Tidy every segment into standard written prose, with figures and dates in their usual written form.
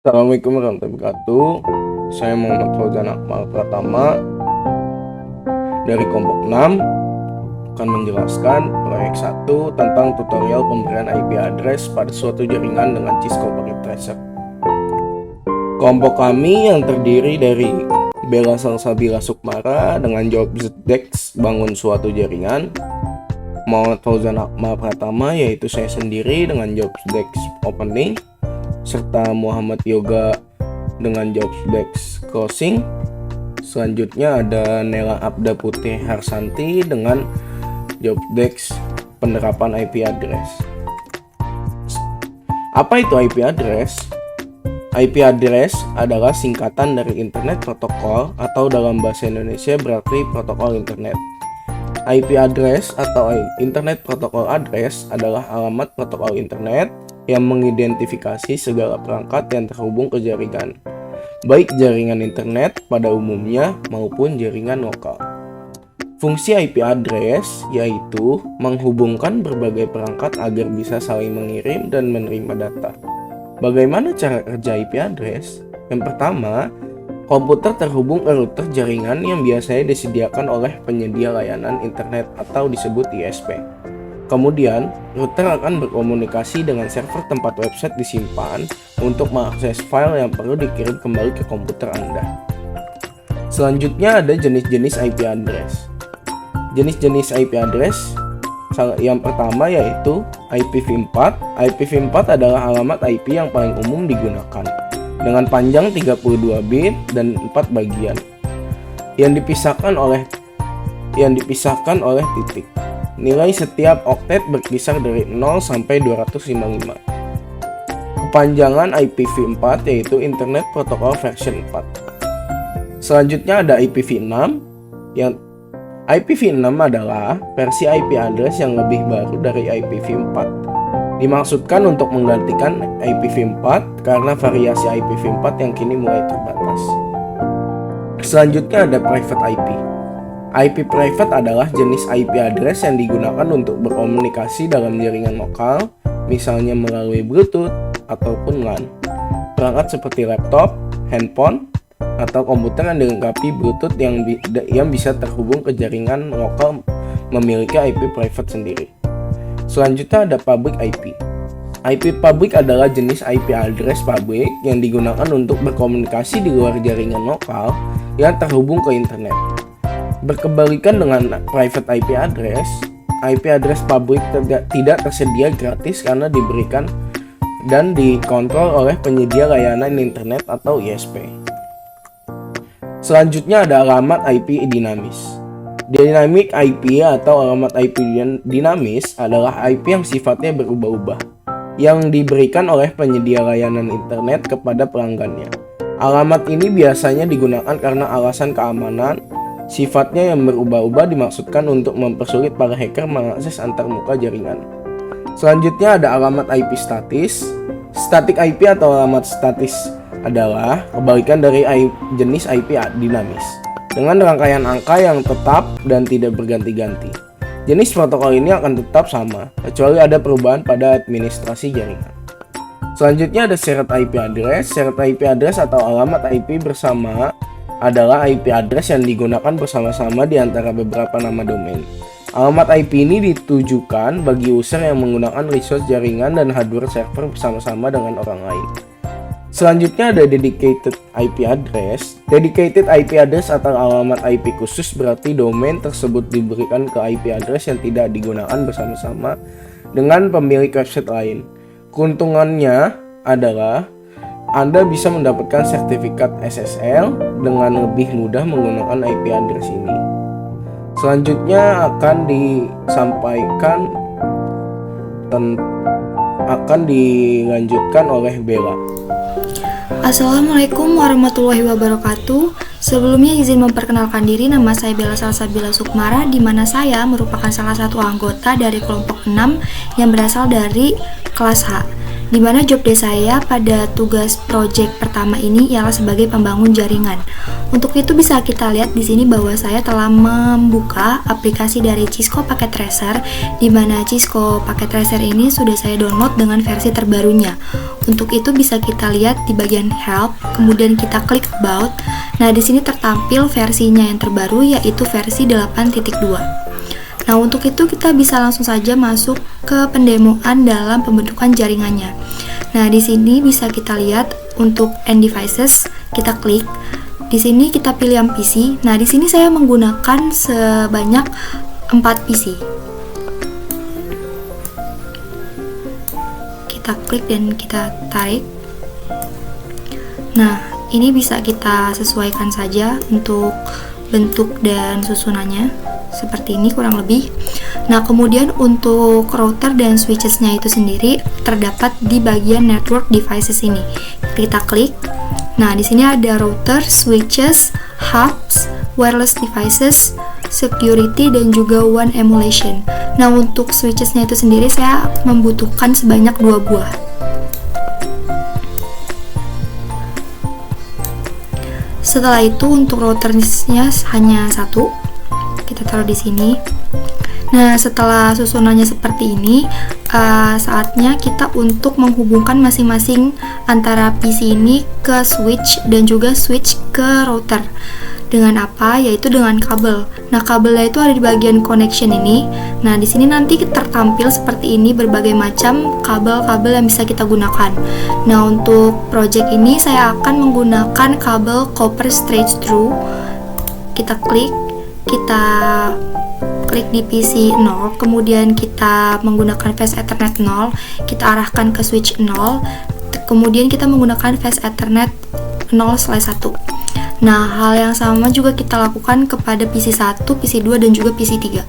Assalamualaikum warahmatullahi wabarakatuh. Saya Muhammad Fauzan Akmal Pratama dari kelompok 6 akan menjelaskan proyek 1 tentang tutorial pemberian IP address pada suatu jaringan dengan Cisco Packet Tracer. Kelompok kami yang terdiri dari Bella Salsabila Sukmara dengan Jobdex bangun suatu jaringan, Muhammad Fauzan Akmal Pratama yaitu saya sendiri dengan Jobdex opening, serta Muhammad Yoga dengan Jobdex closing. Selanjutnya ada Nela Abda Putih Harsanti dengan Jobdex penerapan IP address. Apa itu IP address? IP address adalah singkatan dari Internet Protocol atau dalam bahasa Indonesia berarti protokol internet. IP address atau Internet Protocol Address adalah alamat protokol internet yang mengidentifikasi segala perangkat yang terhubung ke jaringan, baik jaringan internet pada umumnya maupun jaringan lokal. Fungsi IP address yaitu menghubungkan berbagai perangkat agar bisa saling mengirim dan menerima data. Bagaimana cara kerja IP address? Yang pertama, komputer terhubung ke router jaringan yang biasanya disediakan oleh penyedia layanan internet atau disebut ISP. Kemudian, router akan berkomunikasi dengan server tempat website disimpan untuk mengakses file yang perlu dikirim kembali ke komputer Anda. Selanjutnya ada jenis-jenis IP address. Jenis-jenis IP address yang pertama yaitu IPv4. IPv4 adalah alamat IP yang paling umum digunakan dengan panjang 32 bit dan 4 bagian yang dipisahkan oleh titik. Nilai setiap oktet berkisar dari 0 sampai 255. Kepanjangan IPv4 yaitu Internet Protocol version 4. Selanjutnya ada IPv6. Yang IPv6 adalah versi IP address yang lebih baru dari IPv4. Dimaksudkan untuk menggantikan IPv4 karena variasi IPv4 yang kini mulai terbatas. Selanjutnya ada private IP. IP private adalah jenis IP address yang digunakan untuk berkomunikasi dalam jaringan lokal, misalnya melalui Bluetooth ataupun LAN. Perangkat seperti laptop, handphone, atau komputer yang dilengkapi Bluetooth yang bisa terhubung ke jaringan lokal memiliki IP private sendiri. Selanjutnya ada public IP. IP public adalah jenis IP address publik yang digunakan untuk berkomunikasi di luar jaringan lokal yang terhubung ke internet. Berkebalikan dengan private IP address publik tidak tersedia gratis karena diberikan dan dikontrol oleh penyedia layanan internet atau ISP. Selanjutnya ada alamat IP dinamis. Dynamic IP atau alamat IP dinamis adalah IP yang sifatnya berubah-ubah, yang diberikan oleh penyedia layanan internet kepada pelanggannya. Alamat ini biasanya digunakan karena alasan keamanan. Sifatnya yang berubah-ubah dimaksudkan untuk mempersulit para hacker mengakses antarmuka jaringan. Selanjutnya ada alamat IP statis. Static IP atau alamat statis adalah kebalikan dari jenis IP dinamis, dengan rangkaian angka yang tetap dan tidak berganti-ganti. Jenis protokol ini akan tetap sama, kecuali ada perubahan pada administrasi jaringan. Selanjutnya ada shared IP address. Shared IP address atau alamat IP bersama adalah IP address yang digunakan bersama-sama di antara beberapa nama domain. Alamat IP ini ditujukan bagi user yang menggunakan resource jaringan dan hardware server bersama-sama dengan orang lain. Selanjutnya ada dedicated IP address. Dedicated IP address atau alamat IP khusus berarti domain tersebut diberikan ke IP address yang tidak digunakan bersama-sama dengan pemilik website lain. Keuntungannya adalah Anda bisa mendapatkan sertifikat SSL dengan lebih mudah menggunakan IP address ini. Selanjutnya akan dilanjutkan oleh Bella. Assalamualaikum warahmatullahi wabarakatuh. Sebelumnya izin memperkenalkan diri, nama saya Bella Salsabila Sukmara, di mana saya merupakan salah satu anggota dari kelompok 6 yang berasal dari kelas H. Dimana job desk saya pada tugas project pertama ini ialah sebagai pembangun jaringan. Untuk itu bisa kita lihat di sini bahwa saya telah membuka aplikasi dari Cisco Packet Tracer, di mana Cisco Packet Tracer ini sudah saya download dengan versi terbarunya. Untuk itu bisa kita lihat di bagian Help, kemudian kita klik About. Nah, di sini tertampil versinya yang terbaru, yaitu versi 8.2. Nah, untuk itu kita bisa langsung saja masuk ke pendemoan dalam pembentukan jaringannya. Nah, di sini bisa kita lihat untuk End Devices, kita klik. Di sini kita pilih yang PC. Nah, di sini saya menggunakan sebanyak 4 PC. Kita klik dan kita tarik. Nah, ini bisa kita sesuaikan saja untuk bentuk dan susunannya. Seperti ini kurang lebih. Nah, kemudian untuk router dan switches-nya itu sendiri terdapat di bagian network devices ini. Kita klik. Nah, di sini ada router, switches, hubs, wireless devices, security, dan juga one emulation. Nah, untuk switches-nya itu sendiri saya membutuhkan sebanyak 2 buah. Setelah itu untuk routernya hanya 1. Kita taruh di sini. Nah, setelah susunannya seperti ini, saatnya kita untuk menghubungkan masing-masing antara PC ini ke switch dan juga switch ke router. Dengan apa? Yaitu dengan kabel. Nah, kabelnya itu ada di bagian connection ini. Nah, di sini nanti tertampil seperti ini berbagai macam kabel-kabel yang bisa kita gunakan. Nah, untuk project ini saya akan menggunakan kabel copper straight through. Kita klik di PC 0, kemudian kita menggunakan fast Ethernet 0, kita arahkan ke switch 0, kemudian kita menggunakan fast Ethernet 0/1. Nah, hal yang sama juga kita lakukan kepada PC 1, PC 2, dan juga PC 3.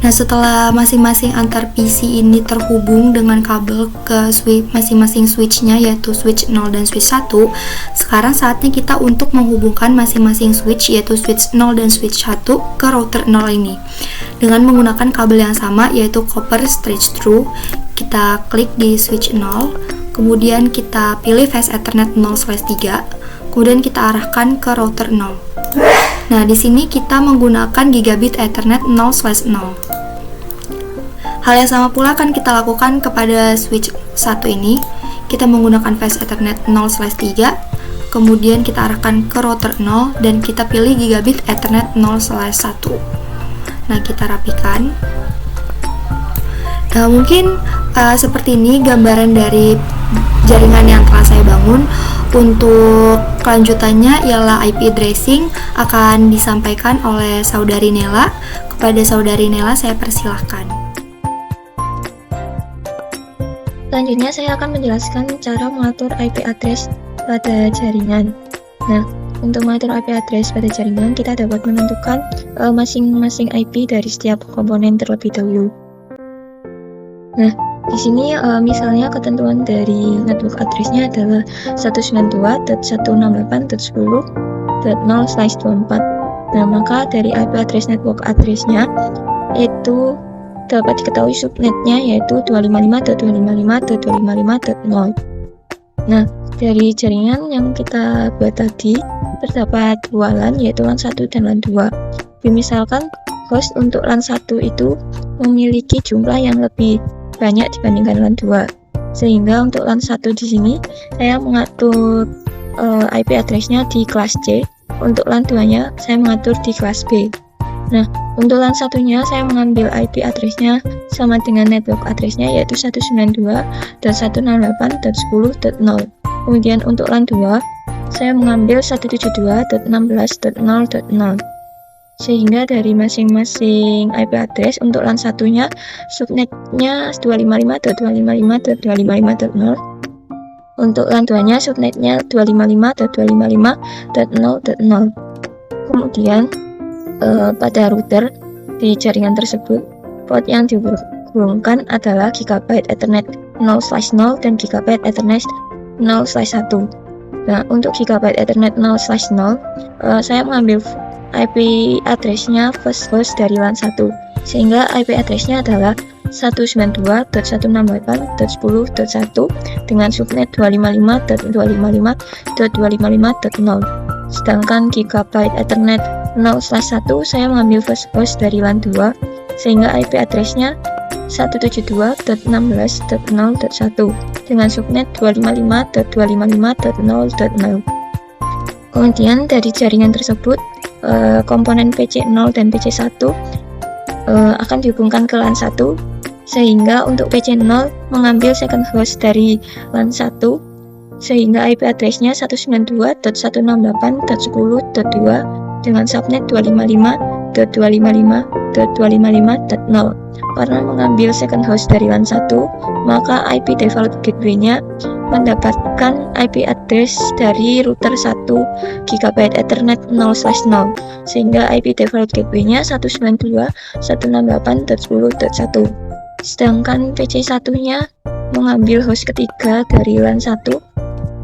Nah, setelah masing-masing antar PC ini terhubung dengan kabel ke masing-masing switch-nya, yaitu switch 0 dan switch 1, sekarang saatnya kita untuk menghubungkan masing-masing switch, yaitu switch 0 dan switch 1 ke router 0 ini. Dengan menggunakan kabel yang sama, yaitu copper straight through, kita klik di switch 0, kemudian kita pilih fast Ethernet 0/3, kemudian kita arahkan ke router 0. Nah, di sini kita menggunakan gigabit Ethernet 0/0. Hal yang sama pula akan kita lakukan kepada switch 1 ini. Kita menggunakan fast Ethernet 0/3, kemudian kita arahkan ke router 0 dan kita pilih gigabit Ethernet 0/1. Nah, kita rapikan. Nah, mungkin seperti ini gambaran dari jaringan yang telah saya bangun. Untuk kelanjutannya ialah IP addressing akan disampaikan oleh saudari Nela. Kepada saudari Nela saya persilahkan. Selanjutnya saya akan menjelaskan cara mengatur IP address pada jaringan. Nah, untuk mengatur IP address pada jaringan, kita dapat menentukan masing-masing IP dari setiap komponen terlebih dahulu. Nah, di sini misalnya ketentuan dari network address-nya adalah 192.168.10.0/24. Nah, maka dari IP address network address-nya itu dapat diketahui subnetnya yaitu 255.255.255.0. Nah, dari jaringan yang kita buat tadi terdapat 2 LAN, yaitu LAN 1 dan LAN 2. Misalkan host untuk LAN 1 itu memiliki jumlah yang lebih banyak dibandingkan LAN 2. Sehingga untuk LAN 1 di sini saya mengatur IP address-nya di kelas C. Untuk LAN 2-nya saya mengatur di kelas B. Nah, untuk LAN 1-nya saya mengambil IP address-nya sama dengan network address-nya yaitu 192.168.10.0. Kemudian untuk LAN 2 saya mengambil 172.16.0.0. Sehingga dari masing-masing IP address untuk LAN 1-nya subnetnya 255.255.255.0. Untuk LAN 2-nya subnetnya 255.255.0.0. Kemudian pada router di jaringan tersebut port yang hubungkan adalah Gigabyte Ethernet 0/0 dan Gigabyte Ethernet 0/1. Nah, untuk Gigabyte Ethernet 0/0, saya mengambil IP address-nya first host dari LAN 1, sehingga IP address-nya adalah 192.168.10.1 dengan subnet 255.255.255.0. Sedangkan Gigabyte Ethernet 0/1 saya mengambil first host dari LAN 2, sehingga IP address-nya 172.16.0.1 dengan subnet 255.255.0.0. Kemudian dari jaringan tersebut, komponen PC0 dan PC1 akan dihubungkan ke LAN 1, sehingga untuk PC0 mengambil second host dari LAN 1, sehingga IP address-nya 192.168.10.2 dengan subnet 255.255.255.0. Karena mengambil second host dari LAN 1, maka IP default gateway-nya mendapatkan IP address dari router 1 GB Ethernet 0/0, sehingga IP default gateway-nya 192.168.10.1. Sedangkan PC1-nya mengambil host ketiga dari LAN 1,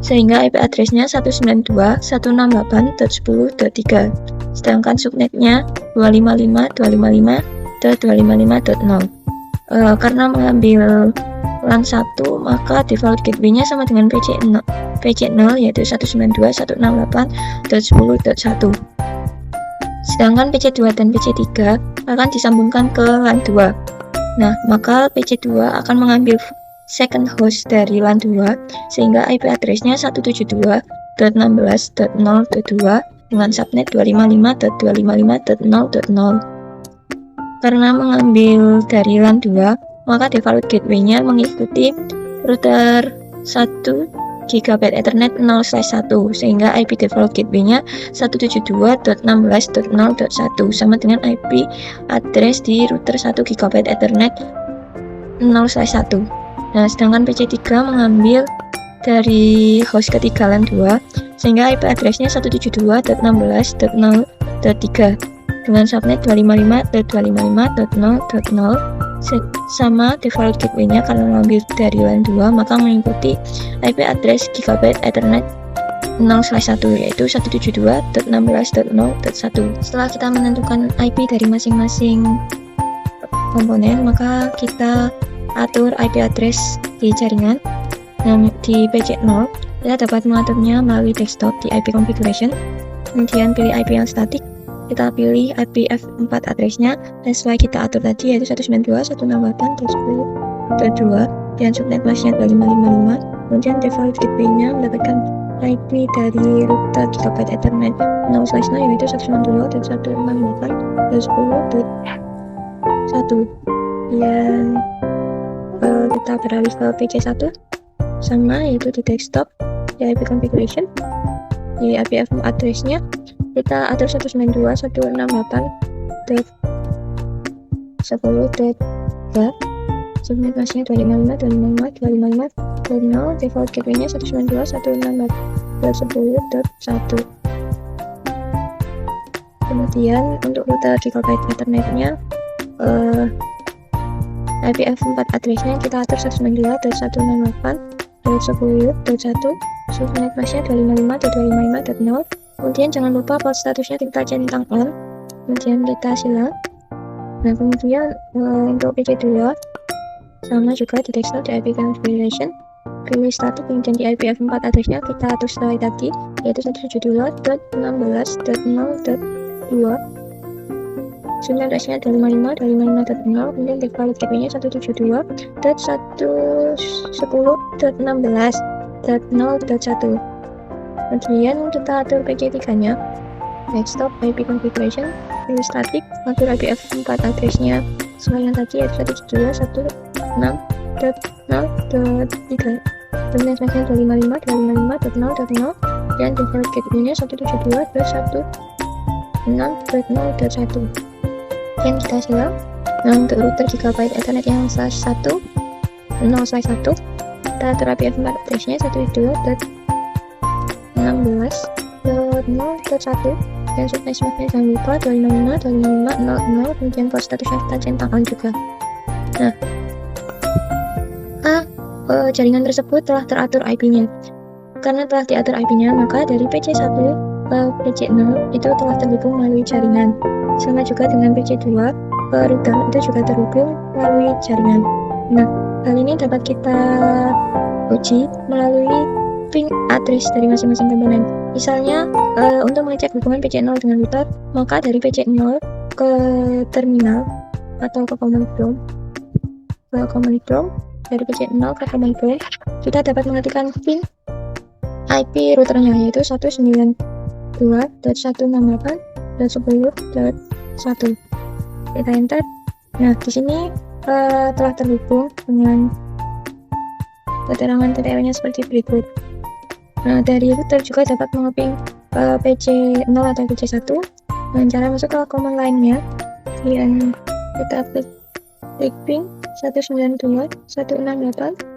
sehingga IP address-nya 192.168.10.3. Sedangkan subnetnya 255.255.255.0. Karena mengambil LAN 1, maka default gateway-nya sama dengan PC0, yaitu 192.168.10.1. Sedangkan PC2 dan PC3 akan disambungkan ke LAN 2. Nah, maka PC2 akan mengambil second host dari LAN 2, sehingga IP address-nya 172.16.0.2 dengan subnet 255.255.0.0. Karena mengambil dari LAN 2, maka default gateway-nya mengikuti router 1 GB Ethernet 0/1, sehingga IP default gateway-nya 172.16.0.1 sama dengan IP address di router 1 GB Ethernet 0/1. Nah, sedangkan PC3 mengambil dari host ketiga LAN 2, sehingga IP address-nya 172.16.0.3 dengan subnet 255.255.0.0 sama default gateway-nya. Karena mengambil dari LAN 2, maka mengikuti IP address Gigabyte Ethernet 0/1, yaitu 172.16.0.1. Setelah kita menentukan IP dari masing-masing komponen, maka kita atur IP address di jaringan. Nah, di PC0 kita dapat mengaturnya melalui desktop di IP configuration, kemudian pilih IP yang statik, kita pilih IPv4 address-nya sesuai kita atur tadi, yaitu 192.168.10.2 dan subnet masnya 2555. Kemudian default gateway-nya mendapatkan IP dari router Gigabyte Ethernet 0/0, yaitu 192.168.10.1. Dan kita beralih ke PC1 sama, yaitu di desktop di IP configuration. Di IPv4 address-nya kita atur 192.168.10.2, subnet masnya 255.255.255.0, default gateway-nya 192.168.10.1. Kemudian untuk router Gigabyte Ethernet-nya, IPv4 address-nya kita atur 192.168.10.1, subnet masnya 255.255.0. Kemudian jangan lupa port statusnya kita centang on, kemudian kita silang. Nah, kemudian untuk PC2 sama juga di desktop di IP configuration, pilih static, kemudian di IPv4 address-nya kita atur sesuai tadi, yaitu 172.16.0.2, subnet address-nya 255.255.0, kemudian default gateway-nya 172.110.16.0.1. Kemudian kita atur PC3-nya, desktop IP configuration, pilih static, atur IPv4 address-nya sesuai yang tadi, yaitu 172.168.0.3, subnet masnya 255.255.0.0 dan default gateway-nya 172.168.0.1. Dan kita silang. Nah, untuk router Gigabyte Ethernet yang /1 0/1, kita atur IPv4 address-nya 192.16.0.1 dan subnet masnya jangan lupa 255.255.0.0, kemudian port statusnya kita centang on juga. Nah, jaringan tersebut telah teratur IP-nya. Karena telah diatur IP-nya, maka dari PC1 ke PC0 itu telah terhubung melalui jaringan. Sama juga dengan PC2 ke router itu juga terhubung melalui jaringan. Nah, hal ini dapat kita uji melalui ping address dari masing-masing komponen. Misalnya, untuk mengecek hubungan PC0 dengan router, maka dari PC0 ke terminal atau ke command prompt, dari PC0 ke command prompt, kita dapat mengetikkan pin IP routernya, yaitu 192.168.10.1. Kita enter. Nah, di sini telah terhubung dengan keterangan TTL-nya seperti berikut. Nah, dari router juga dapat mengeping PC0 atau PC1 dengan cara masuk ke command line-nya. Kemudian kita klik ping 192.168.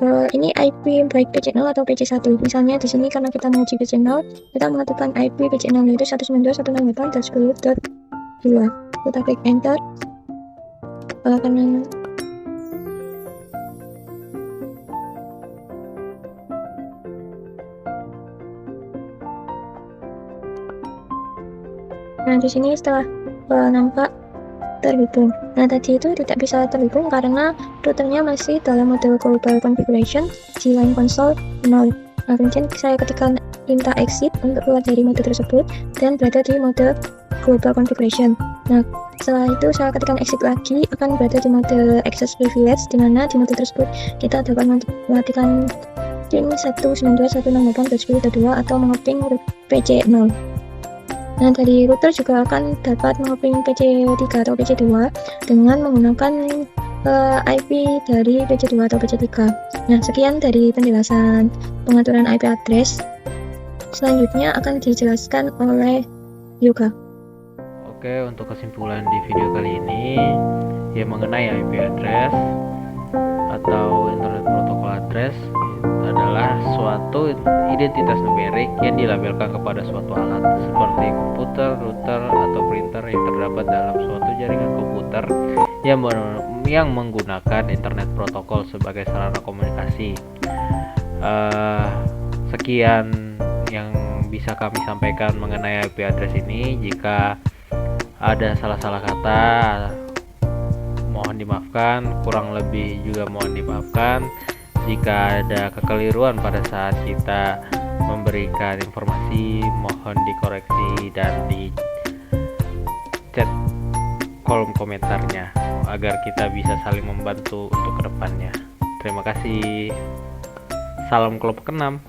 Ini IP baik PC0 atau PC1. Misalnya di sini karena kita menguji PC0, kita mengetikkan IP PC0 yaitu 192.168.10.2. Kita klik enter. Nah, di sini setelah nampak terhubung. Nah, tadi itu tidak bisa terhubung karena routernya masih dalam mode global configuration di line console 0. Nah, kemudian saya ketikkan perintah exit untuk keluar dari mode tersebut dan berada di mode global configuration. Nah, setelah itu saya ketikkan exit lagi, akan berada di mode access privilege, di mana di mode tersebut kita dapat mematikan pin 192.168.10.2 atau mengeping PC0. Nah, dari router juga akan dapat mengeping PC3 atau PC2 dengan menggunakan IP dari PC2 atau PC3. Nah, sekian dari penjelasan pengaturan IP address. Selanjutnya akan dijelaskan oleh Yoga. Oke, untuk kesimpulan di video kali ini yang mengenai IP address atau internet protocol address adalah suatu identitas numerik yang dilabelkan kepada suatu alat seperti komputer, router, atau printer yang terdapat dalam suatu jaringan komputer yang menggunakan internet protokol sebagai sarana komunikasi. Sekian yang bisa kami sampaikan mengenai IP address ini. Jika ada salah-salah kata, mohon dimaafkan, kurang lebih juga mohon dimaafkan. Jika ada kekeliruan pada saat kita memberikan informasi, mohon dikoreksi dan di chat kolom komentarnya agar kita bisa saling membantu untuk kedepannya. Terima kasih. Salam kelompok 6.